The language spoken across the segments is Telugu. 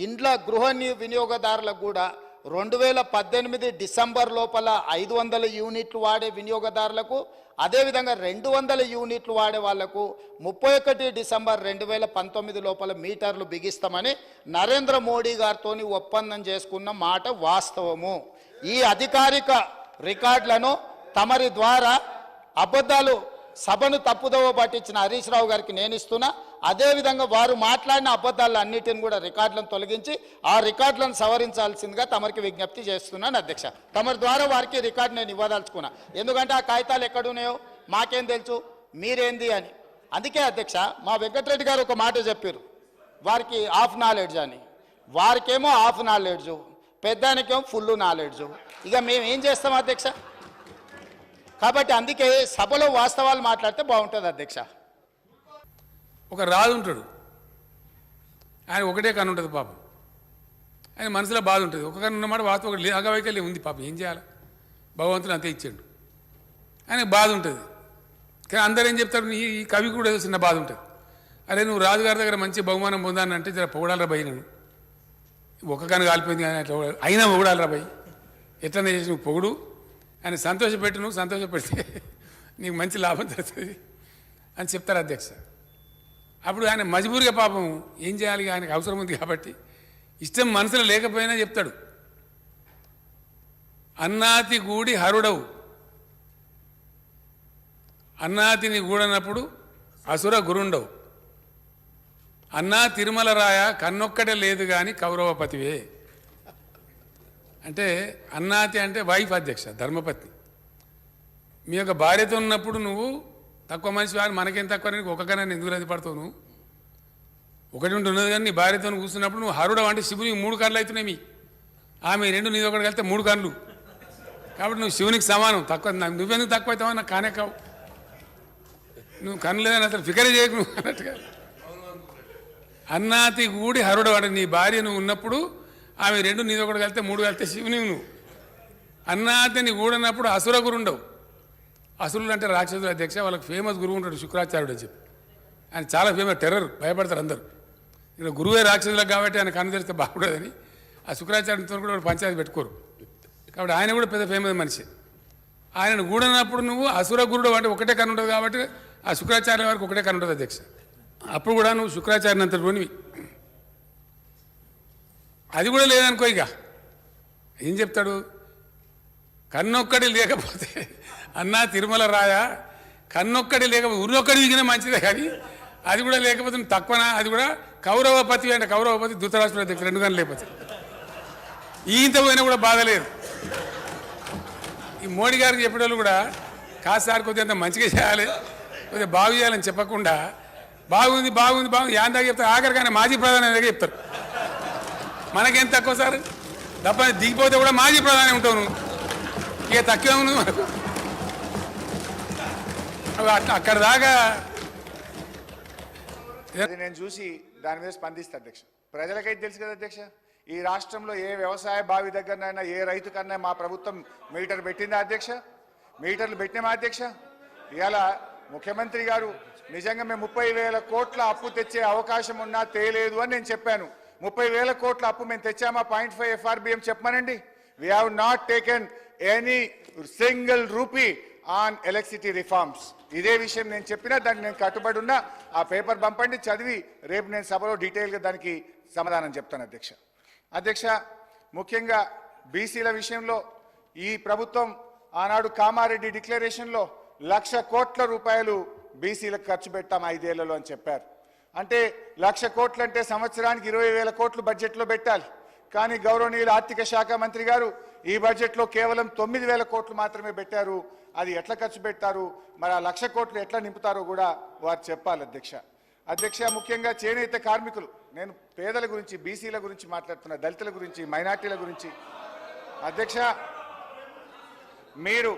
ఇండ్ల గృహ వినియోగదారులకు కూడా 2018 డిసెంబర్ లోపల 500 యూనిట్లు వాడే వినియోగదారులకు, అదేవిధంగా 200 యూనిట్లు వాడే వాళ్లకు 31 డిసెంబర్ 2019 లోపల మీటర్లు బిగిస్తామని నరేంద్ర మోడీ గారితో ఒప్పందం చేసుకున్న మాట వాస్తవము. ఈ అధికారిక రికార్డులను తమరి ద్వారా అబద్ధాలు సభను తప్పుదోవ పట్టించిన హరీష్ రావు గారికి నేను ఇస్తున్నా. అదేవిధంగా వారు మాట్లాడిన అబద్ధాలు అన్నిటిని కూడా రికార్డులను తొలగించి ఆ రికార్డులను సవరించాల్సిందిగా తమరికి విజ్ఞప్తి చేస్తున్నాను అధ్యక్ష. తమరి ద్వారా వారికి రికార్డు నేను ఇవ్వదలుచుకున్నా. ఎందుకంటే ఆ కాగితాలు ఎక్కడున్నాయో మాకేం తెలుసు, మీరేంది అని. అందుకే అధ్యక్ష, మా వెంకటరెడ్డి గారు ఒక మాట చెప్పారు, వారికి హాఫ్ నాలెడ్జ్ అని. వారికేమో హాఫ్ నాలెడ్జు, పెద్దానికేమో ఫుల్ నాలెడ్జు. ఇక మేము ఏం చేస్తాం అధ్యక్ష? కాబట్టి అందుకే సభలో వాస్తవాలు మాట్లాడితే బాగుంటుంది అధ్యక్ష. ఒక రాజు ఉంటాడు, ఆయన ఒకటే కన్ను ఉంటుంది పాపం, ఆయన మనసులో బాధ ఉంటుంది. ఒక కన్ను ఉన్నమాట వాస్తవం, ఒక అగవైకల్యం ఉంది పాపం, ఏం చేయాలి? భగవంతుడు అంతే ఇచ్చాడు, ఆయనకు బాధ ఉంటుంది. కానీ అందరూ ఏం చెప్తారు, ఈ కవి కూడా ఏదో చిన్న బాధ ఉంటుంది. అరే నువ్వు రాజుగారి దగ్గర మంచి బహుమానం పొందాను అంటే జర పొగడాలరా భయ్, నేను ఒక కన్ను కాలిపోయింది కానీ అట్లా అయినా పొగడాలరా భయ్, ఎట్లనే చేసి నువ్వు పొగుడు, ఆయన సంతోషపెట్టు, నువ్వు సంతోషపెడితే నీకు మంచి లాభం జరుగుతుంది అని చెప్తారు అధ్యక్ష. అప్పుడు ఆయన మజబూరిగా పాపం ఏం చేయాలి, ఆయనకు అవసరం ఉంది కాబట్టి ఇష్టం మనసులో లేకపోయినా చెప్తాడు, అన్నాతి గూడి హరుడవు, అన్నాతిని గూడనప్పుడు అసుర గురుండవు, అన్నా తిరుమల రాయ కన్నొక్కటే లేదు కానీ కౌరవపతివే. అంటే అన్నాతి అంటే వైఫ్ అధ్యక్ష, ధర్మపత్ని. మీ యొక్క భార్యతో ఉన్నప్పుడు నువ్వు తక్కువ మనిషి వారు, మనకేం తక్కువ, నీకు ఒకకన్నా ఎందుకు రద్దు పడతావు? నువ్వు ఒకటి ఉన్నది కానీ నీ భార్యతో కూర్చున్నప్పుడు నువ్వు హరుడవు అంటే శివునికి 3 కళ్ళు అవుతున్నాయి, ఆమె 2 నీది ఒకటి కలిస్తే 3 కళ్ళు. కాబట్టి నువ్వు శివునికి సమానం, తక్కువ నువ్వెందుకు తక్కువ అవుతావు? నాకు కానే కావు, నువ్వు కన్ను లేదని అసలు ఫికరే చేయకు నువ్వు అన్నట్టుగా. అన్నాతి గూడి హరుడవు అంటే నీ భార్య నువ్వు ఉన్నప్పుడు ఆమె 2 నీది ఒకటి కలిస్తే 3 కలిస్తే శివుని నువ్వు. అన్నాతిని గూడనప్పుడు అసుర గురుండవు, అసురులు అంటే రాక్షసులు అధ్యక్ష. వాళ్ళకి ఫేమస్ గురువు ఉంటాడు శుక్రాచార్యుడు అని చెప్పి, ఆయన చాలా ఫేమస్, టెర్రర్, భయపడతారు అందరూ. ఇక్కడ గురువే రాక్షసులకు కాబట్టి ఆయన కన్ను తెరిస్తే బాగుండదని ఆ శుక్రాచార్యునితో కూడా పంచాయతీ పెట్టుకోరు. కాబట్టి ఆయన కూడా పెద్ద ఫేమస్ మనిషి. ఆయనను గూడనప్పుడు నువ్వు అసుర గురుడు అంటే ఒకటే కన్ను ఉంటుంది కాబట్టి ఆ శుక్రాచార్య వారికి ఒకటే కన్ను ఉంటుంది అధ్యక్ష. అప్పుడు కూడా నువ్వు శుక్రాచార్యని అంతటివి, అది కూడా లేదనుకో, ఇక ఏం చెప్తాడు? కన్నొక్కడి లేకపోతే అన్నా తిరుమల రాయ, కన్నొక్కడి లేకపోతే ఉరినొక్కడి దిగినా మంచిదే, కానీ అది కూడా లేకపోతే తక్కువనా? అది కూడా కౌరవపతి అంటే కౌరవపతి ధృతరాష్ట్రుడు అధ్యక్షుడు 2 గంటలు లేకపోతే ఈంత పోయినా కూడా బాధ లేదు. ఈ మోడీ గారికి చెప్పేవాళ్ళు కూడా కాసారి కొద్దిగా అంత మంచిగా చేయాలి, కొద్దిగా బాగు చేయాలని చెప్పకుండా బాగుంది బాగుంది బాగుంది యాందాక చెప్తారు, ఆఖరికైనా మాజీ ప్రధాని దగ్గర చెప్తారు. మనకేం తక్కువ సార్, డబ్బా దిగిపోతే కూడా మాజీ ప్రధాని ఉంటావు నువ్వు, ఇక తక్కువ ఉంది మనకు. అక్కడ దాకా నేను చూసి దాని మీద స్పందిస్తా అధ్యక్ష. ప్రజలకైతే తెలుసు కదా అధ్యక్ష, ఈ రాష్ట్రంలో ఏ వ్యవసాయ బావి దగ్గరనైనా ఏ రైతు కన్నా మా ప్రభుత్వం మీటర్ పెట్టిందా అధ్యక్ష? మీటర్లు పెట్టినామా అధ్యక్ష? ఇవాళ ముఖ్యమంత్రి గారు నిజంగా మేము 30,000 కోట్ల అప్పు తెచ్చే అవకాశం ఉన్నా తేలేదు అని నేను చెప్పాను. 30,000 కోట్ల అప్పు మేము తెచ్చామా 0.5 FRBM చెప్పమనండి. We have not taken any single rupee on electricity reforms. ఇదే విషయం నేను చెప్పినా, దానికి నేను కట్టుబడి ఉన్నా. ఆ పేపర్ పంపండి, చదివి రేపు నేను సభలో డీటెయిల్గా దానికి సమాధానం చెప్తాను అధ్యక్ష. అధ్యక్ష, ముఖ్యంగా బీసీల విషయంలో ఈ ప్రభుత్వం ఆనాడు కామారెడ్డి డిక్లరేషన్లో 1,00,000 కోట్ల రూపాయలు బీసీలకు ఖర్చు పెట్టాం 5 ఏళ్లలో అని చెప్పారు. అంటే 1,00,000 కోట్లు అంటే సంవత్సరానికి 20,000 కోట్లు బడ్జెట్లో పెట్టాలి. కానీ గౌరవనీయులు ఆర్థిక శాఖ మంత్రి గారు ఈ బడ్జెట్లో కేవలం 9,000 కోట్లు మాత్రమే పెట్టారు. అది ఎట్లా ఖర్చు పెట్టారు, మరి ఆ 1,00,000 కోట్లు ఎట్లా నింపుతారో కూడా వారు చెప్పాలి అధ్యక్ష. అధ్యక్ష, ముఖ్యంగా చేనేత కార్మికులు, నేను పేదల గురించి, బీసీల గురించి మాట్లాడుతున్నా, దళితుల గురించి, మైనార్టీల గురించి. అధ్యక్ష, మీరు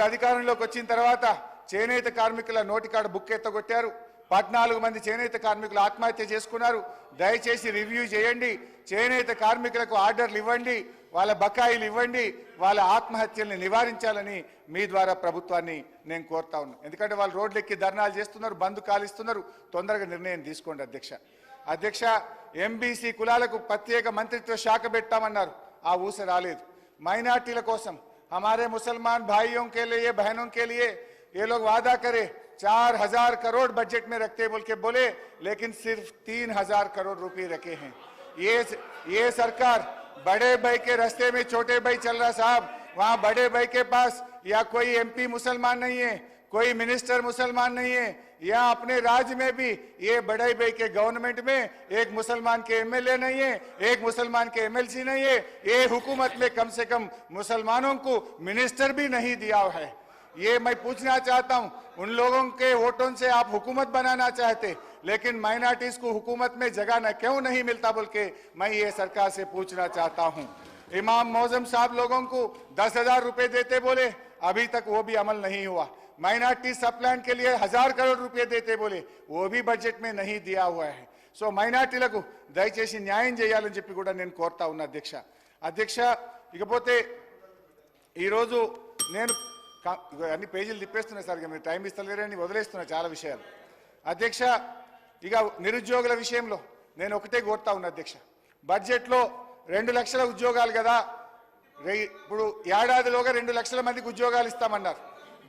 అధికారంలోకి వచ్చిన తర్వాత చేనేత కార్మికుల నోటికాడ బుక్ ఎత్తగొట్టారు. 14 మంది చేనేత కార్మికులు ఆత్మహత్య చేసుకున్నారు. దయచేసి రివ్యూ చేయండి, చేనేత కార్మికులకు ఆర్డర్లు ఇవ్వండి, వాళ్ళ బకాయిలు ఇవ్వండి, వాళ్ళ ఆత్మహత్యల్ని నివారించాలని మీ ద్వారా ప్రభుత్వాన్ని నేను కోరుతా ఉన్నాను. ఎందుకంటే వాళ్ళు రోడ్లెక్కి ధర్నాలు చేస్తున్నారు, బంద్ కాలిస్తున్నారు. తొందరగా నిర్ణయం తీసుకోండి అధ్యక్ష. అధ్యక్ష ఎంబీసీ కులాలకు ప్రత్యేక మంత్రిత్వ శాఖ పెట్టామన్నారు, ఆ ఊస రాలేదు. మైనార్టీల కోసం हमारे मुसलमान भाइयों के लिए बहनों के लिए ये लोग वादा करे 4000 करोड़ बजट में रखते बोल के बोले, लेकिन सिर्फ 3000 करोड़ रुपए रखे हैं। ये सरकार बड़े भाई के रास्ते में छोटे भाई चल रहा साहब। वहां बड़े भाई के पास या कोई एमपी मुसलमान नहीं है, कोई मिनिस्टर मुसलमान नहीं है, या अपने राज्य में भी ये बड़े भाई के गवर्नमेंट में एक मुसलमान के एमएलए नहीं है, एक मुसलमान के एमएलसी नहीं है। ये हुकूमत में कम से कम मुसलमानों को मिनिस्टर भी नहीं दिया है। ये मैं पूछना चाहता हूं, उन लोगों के वोटों से आप हुकूमत बनाना चाहते, लेकिन माइनॉरिटीज को हुकूमत में जगह न क्यों नहीं मिलता बोल के मैं ये सरकार से पूछना चाहता हूं। इमाम मौजम साहब लोगों को 10,000 रुपए देते बोले, अभी तक वो भी अमल नहीं हुआ। माइनॉरिटी सब प्लान के लिए 1000 करोड़ रुपए देते बोले, वो भी बजट में नहीं दिया हुआ है। సో మైనార్టీలకు దయచేసి న్యాయం చేయాలని చెప్పి కూడా నేను కోరుతా ఉన్నా అధ్యక్ష. ఇకపోతే ఈరోజు నేను అన్ని పేజీలు తిప్పేస్తున్నా సార్, మీరు టైం ఇస్తలేరని వదిలేస్తున్నా చాలా విషయాలు అధ్యక్ష. ఇక నిరుద్యోగుల విషయంలో నేను ఒకటే కోరుతా ఉన్నా అధ్యక్ష, బడ్జెట్లో 2 లక్షల ఉద్యోగాలు కదా, ఇప్పుడు ఏడాదిలోగా 2 లక్షల మందికి ఉద్యోగాలు ఇస్తామన్నారు.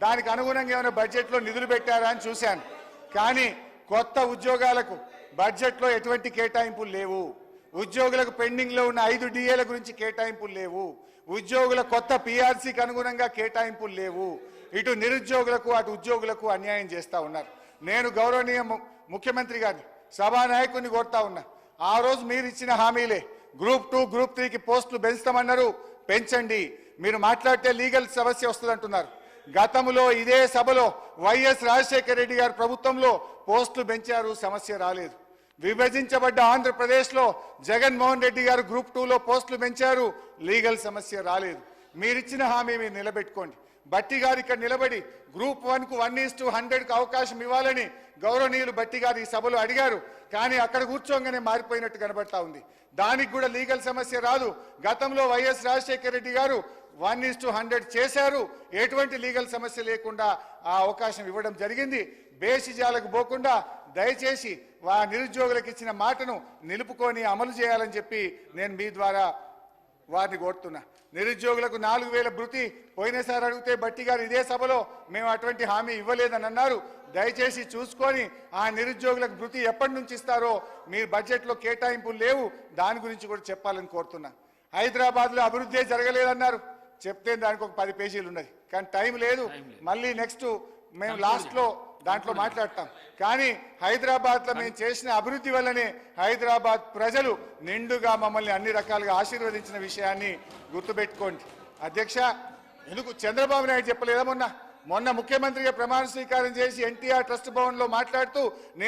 దానికి అనుగుణంగా ఏమైనా బడ్జెట్లో నిధులు పెట్టారా అని చూశాను, కానీ కొత్త ఉద్యోగాలకు బడ్జెట్లో ఎటువంటి కేటాయింపులు లేవు. ఉద్యోగులకు పెండింగ్లో ఉన్న 5 డిఏల గురించి కేటాయింపులు లేవు. ఉద్యోగుల కొత్త పీఆర్సీకి అనుగుణంగా కేటాయింపులు లేవు. ఇటు నిరుద్యోగులకు అటు ఉద్యోగులకు అన్యాయం చేస్తూ ఉన్నారు. నేను గౌరవనీయ ముఖ్యమంత్రి గారిని సభానాయకుడిని కోరుతా ఉన్నా, ఆ రోజు మీరు ఇచ్చిన హామీలే గ్రూప్ 2 గ్రూప్ 3కి పోస్టులు పెంచుతామన్నారు, పెంచండి. మీరు మాట్లాడితే లీగల్ సమస్య వస్తుంది అంటున్నారు. గతంలో ఇదే సభలో వైఎస్ రాజశేఖర రెడ్డి గారి ప్రభుత్వంలో పోస్టులు పెంచారు, సమస్య రాలేదు. విభజించబడ్డ ఆంధ్రప్రదేశ్లో జగన్మోహన్ రెడ్డి గారు గ్రూప్ 2లో పోస్టులు పెంచారు, లీగల్ సమస్య రాలేదు. మీరిచ్చిన హామీ మీరు నిలబెట్టుకోండి. బట్టి గారు ఇక్కడ నిలబడి గ్రూప్ 1కు 1:100కు అవకాశం ఇవ్వాలని గౌరవనీయులు బట్టి గారు ఈ సభలో అడిగారు, కానీ అక్కడ కూర్చోగానే మారిపోయినట్టు కనబడతా ఉంది. దానికి కూడా లీగల్ సమస్య రాదు. గతంలో వైఎస్ రాజశేఖర రెడ్డి గారు 1:100 చేశారు, ఎటువంటి లీగల్ సమస్య లేకుండా ఆ అవకాశం ఇవ్వడం జరిగింది. బేసిజాలకు పోకుండా దయచేసి నిరుద్యోగులకు ఇచ్చిన మాటను నిలుపుకొని అమలు చేయాలని చెప్పి నేను మీ ద్వారా వారిని కోరుతున్నా. నిరుద్యోగులకు 4000 భృతి పోయినసారి అడిగితే బట్టి గారు ఇదే సభలో మేము అటువంటి హామీ ఇవ్వలేదని అన్నారు. దయచేసి చూసుకొని ఆ నిరుద్యోగులకు భృతి ఎప్పటి నుంచి ఇస్తారో, మీరు బడ్జెట్లో కేటాయింపులు లేవు, దాని గురించి కూడా చెప్పాలని కోరుతున్నా. హైదరాబాద్లో అభివృద్ధి జరగలేదన్నారు, చెప్తే దానికి ఒక 10 పేజీలు ఉన్నది, కానీ టైం లేదు. మళ్ళీ నెక్స్ట్ మేము లాస్ట్లో దాంట్లో మాట్లాడతాం. కానీ హైదరాబాద్లో మేము చేసిన అభివృద్ధి వల్లనే హైదరాబాద్ ప్రజలు నిండుగా మమ్మల్ని అన్ని రకాలుగా ఆశీర్వదించిన విషయాన్ని గుర్తుపెట్టుకోండి అధ్యక్ష. ఎందుకు చంద్రబాబు నాయుడు చెప్పలేదా మొన్న ముఖ్యమంత్రిగా ప్రమాణ స్వీకారం చేసి ఎన్టీఆర్ ట్రస్ట్ భవన్లో మాట్లాడుతూ